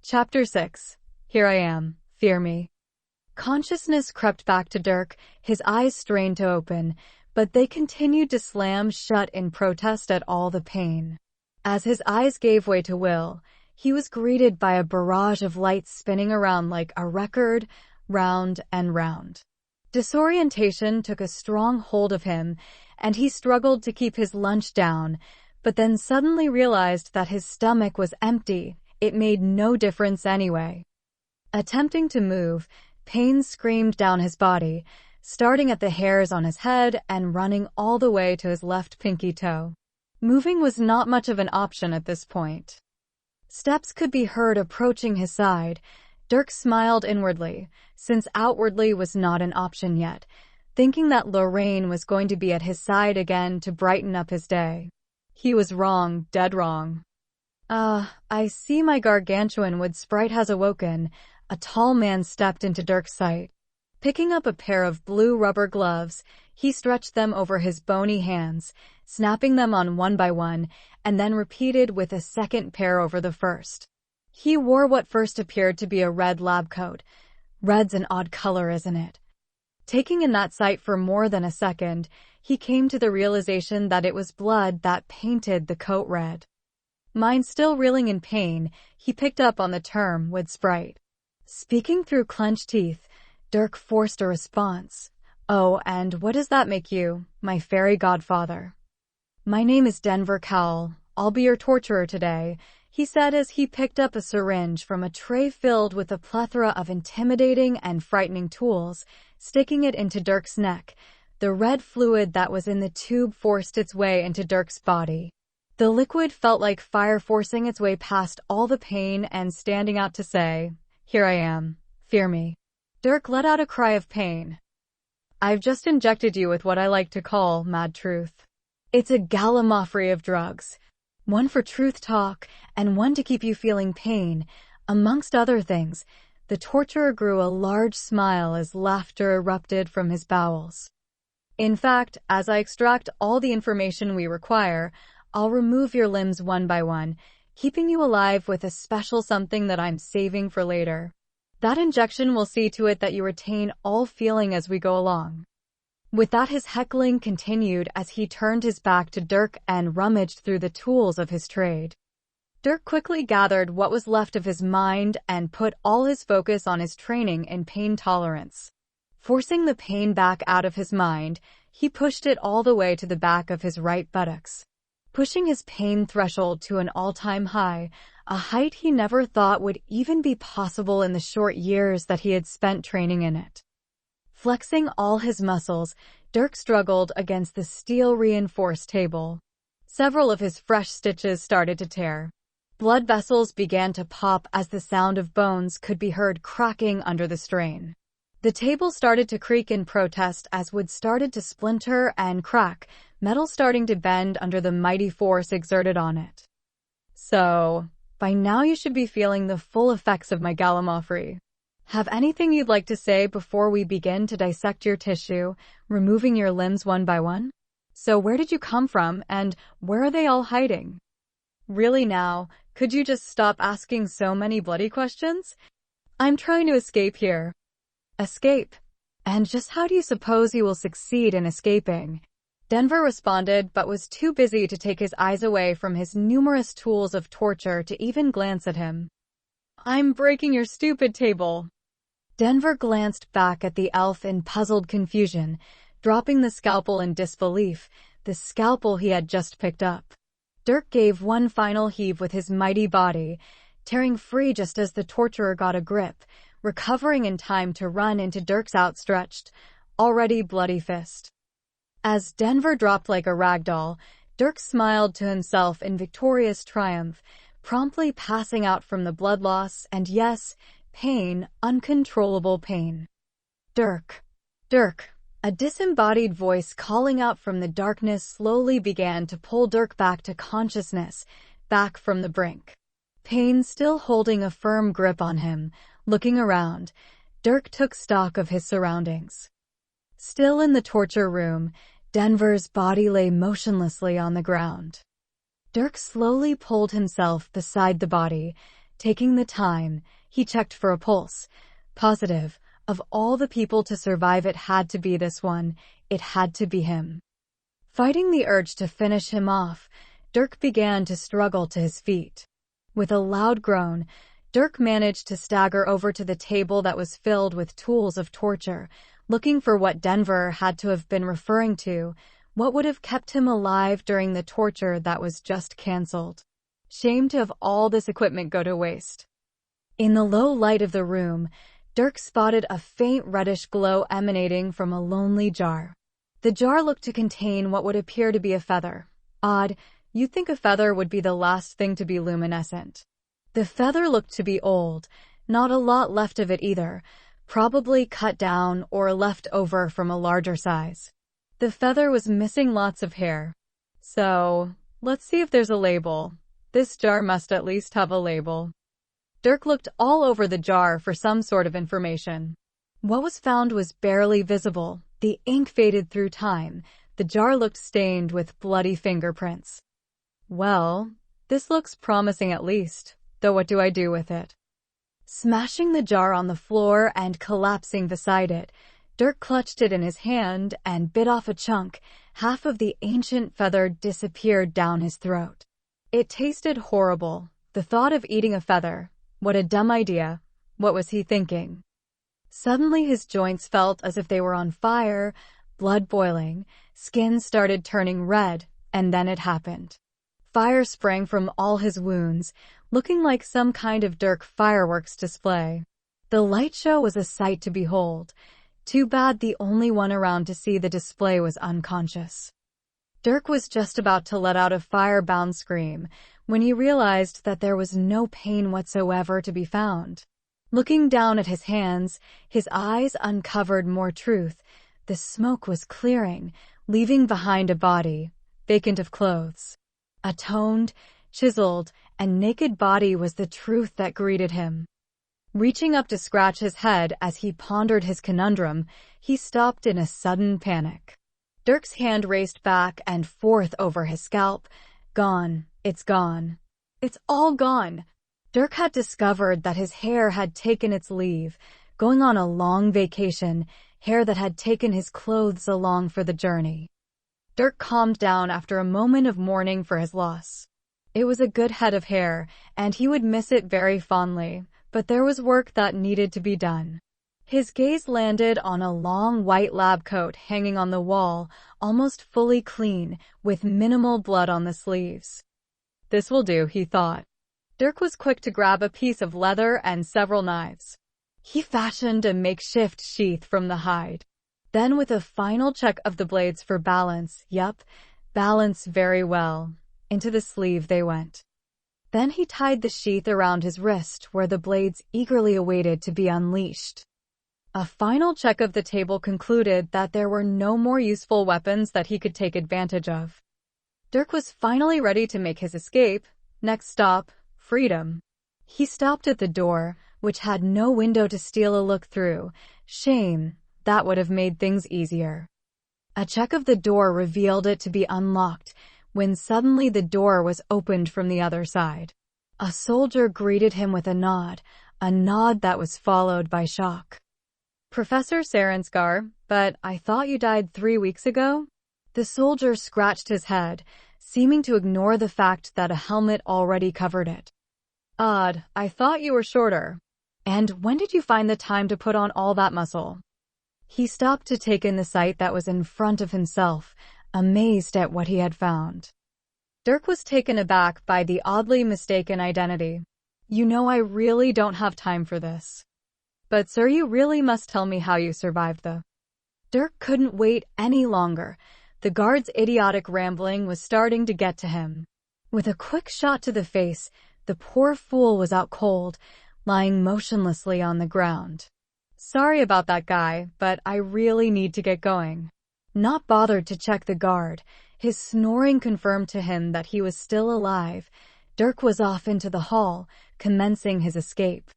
Chapter 6. Here I am. Fear me. Consciousness crept back to Dirk, his eyes strained to open, but they continued to slam shut in protest at all the pain. As his eyes gave way to will, he was greeted by a barrage of lights spinning around like a record, round and round. Disorientation took a strong hold of him, and he struggled to keep his lunch down, but then suddenly realized that his stomach was empty. It made no difference anyway. Attempting to move, pain screamed down his body, starting at the hairs on his head and running all the way to his left pinky toe. Moving was not much of an option at this point. Steps could be heard approaching his side. Dirk smiled inwardly, since outwardly was not an option yet, thinking that Lorraine was going to be at his side again to brighten up his day. He was wrong, dead wrong. I see my gargantuan wood sprite has awoken. A tall man stepped into Dirk's sight. Picking up a pair of blue rubber gloves, he stretched them over his bony hands, snapping them on one by one, and then repeated with a second pair over the first. He wore what first appeared to be a red lab coat. Red's an odd color, isn't it? Taking in that sight for more than a second, he came to the realization that it was blood that painted the coat red. Mind still reeling in pain, he picked up on the term wood sprite. Speaking through clenched teeth, Dirk forced a response. Oh, and what does that make you, my fairy godfather? My name is Denver Cowell. I'll be your torturer today, he said as he picked up a syringe from a tray filled with a plethora of intimidating and frightening tools, sticking it into Dirk's neck. The red fluid that was in the tube forced its way into Dirk's body. The liquid felt like fire forcing its way past all the pain and standing out to say, "Here I am. Fear me." Dirk let out a cry of pain. I've just injected you with what I like to call mad truth. It's a gallimaufry of drugs. One for truth talk, and one to keep you feeling pain. Amongst other things, the torturer grew a large smile as laughter erupted from his bowels. In fact, as I extract all the information we require, I'll remove your limbs one by one, keeping you alive with a special something that I'm saving for later. That injection will see to it that you retain all feeling as we go along. With that, his heckling continued as he turned his back to Dirk and rummaged through the tools of his trade. Dirk quickly gathered what was left of his mind and put all his focus on his training in pain tolerance. Forcing the pain back out of his mind, he pushed it all the way to the back of his right buttocks. Pushing his pain threshold to an all-time high, a height he never thought would even be possible in the short years that he had spent training in it. Flexing all his muscles, Dirk struggled against the steel-reinforced table. Several of his fresh stitches started to tear. Blood vessels began to pop as the sound of bones could be heard cracking under the strain. The table started to creak in protest as wood started to splinter and crack, metal starting to bend under the mighty force exerted on it. So, by now you should be feeling the full effects of my gallimaufry. Have anything you'd like to say before we begin to dissect your tissue, removing your limbs one by one? So where did you come from, and where are they all hiding? Really now, could you just stop asking so many bloody questions? I'm trying to escape here. Escape? And just how do you suppose you will succeed in escaping? Denver responded, but was too busy to take his eyes away from his numerous tools of torture to even glance at him. I'm breaking your stupid table. Denver glanced back at the elf in puzzled confusion, dropping the scalpel in disbelief, the scalpel he had just picked up. Dirk gave one final heave with his mighty body, tearing free just as the torturer got a grip, recovering in time to run into Dirk's outstretched, already bloody fist. As Denver dropped like a rag doll, Dirk smiled to himself in victorious triumph, promptly passing out from the blood loss and, yes, pain, uncontrollable pain. Dirk. Dirk. A disembodied voice calling out from the darkness slowly began to pull Dirk back to consciousness, back from the brink. Pain still holding a firm grip on him, looking around, Dirk took stock of his surroundings. Still in the torture room, Denver's body lay motionlessly on the ground. Dirk slowly pulled himself beside the body, Taking the time, he checked for a pulse. Positive. Of all the people to survive, it had to be this one. It had to be him. Fighting the urge to finish him off, Dirk began to struggle to his feet. With a loud groan, Dirk managed to stagger over to the table that was filled with tools of torture, looking for what Denver had to have been referring to, what would have kept him alive during the torture that was just cancelled. Shame to have all this equipment go to waste. In the low light of the room, Dirk spotted a faint reddish glow emanating from a lonely jar. The jar looked to contain what would appear to be a feather. Odd, you'd think a feather would be the last thing to be luminescent. The feather looked to be old, not a lot left of it either, probably cut down or left over from a larger size. The feather was missing lots of hair. So, let's see if there's a label. This jar must at least have a label. Dirk looked all over the jar for some sort of information. What was found was barely visible. The ink faded through time. The jar looked stained with bloody fingerprints. Well, this looks promising at least, though what do I do with it? Smashing the jar on the floor and collapsing beside it, Dirk clutched it in his hand and bit off a chunk. Half of the ancient feather disappeared down his throat. It tasted horrible. The thought of eating a feather. What a dumb idea. What was he thinking? Suddenly his joints felt as if they were on fire, blood boiling, skin started turning red, and then it happened. Fire sprang from all his wounds, looking like some kind of Dirk fireworks display. The light show was a sight to behold. Too bad the only one around to see the display was unconscious. Dirk was just about to let out a fire-bound scream when he realized that there was no pain whatsoever to be found. Looking down at his hands, his eyes uncovered more truth. The smoke was clearing, leaving behind a body, vacant of clothes. A toned, chiseled, and naked body was the truth that greeted him. Reaching up to scratch his head as he pondered his conundrum, he stopped in a sudden panic. Dirk's hand raced back and forth over his scalp. Gone. It's gone. It's all gone. Dirk had discovered that his hair had taken its leave, going on a long vacation, hair that had taken his clothes along for the journey. Dirk calmed down after a moment of mourning for his loss. It was a good head of hair, and he would miss it very fondly, but there was work that needed to be done. His gaze landed on a long white lab coat hanging on the wall, almost fully clean, with minimal blood on the sleeves. This will do, he thought. Dirk was quick to grab a piece of leather and several knives. He fashioned a makeshift sheath from the hide. Then with a final check of the blades for balance, balance very well, into the sleeve they went. Then he tied the sheath around his wrist where the blades eagerly awaited to be unleashed. A final check of the table concluded that there were no more useful weapons that he could take advantage of. Dirk was finally ready to make his escape. Next stop, freedom. He stopped at the door, which had no window to steal a look through. Shame, that would have made things easier. A check of the door revealed it to be unlocked, when suddenly the door was opened from the other side. A soldier greeted him with a nod that was followed by shock. Professor Sarenskar, but I thought you died 3 weeks ago? The soldier scratched his head, seeming to ignore the fact that a helmet already covered it. Odd, I thought you were shorter. And when did you find the time to put on all that muscle? He stopped to take in the sight that was in front of himself, amazed at what he had found. Dirk was taken aback by the oddly mistaken identity. You know, I really don't have time for this. But sir, you really must tell me how you survived the... Dirk couldn't wait any longer. The guard's idiotic rambling was starting to get to him. With a quick shot to the face, the poor fool was out cold, lying motionlessly on the ground. Sorry about that guy, but I really need to get going. Not bothered to check the guard, his snoring confirmed to him that he was still alive. Dirk was off into the hall, commencing his escape.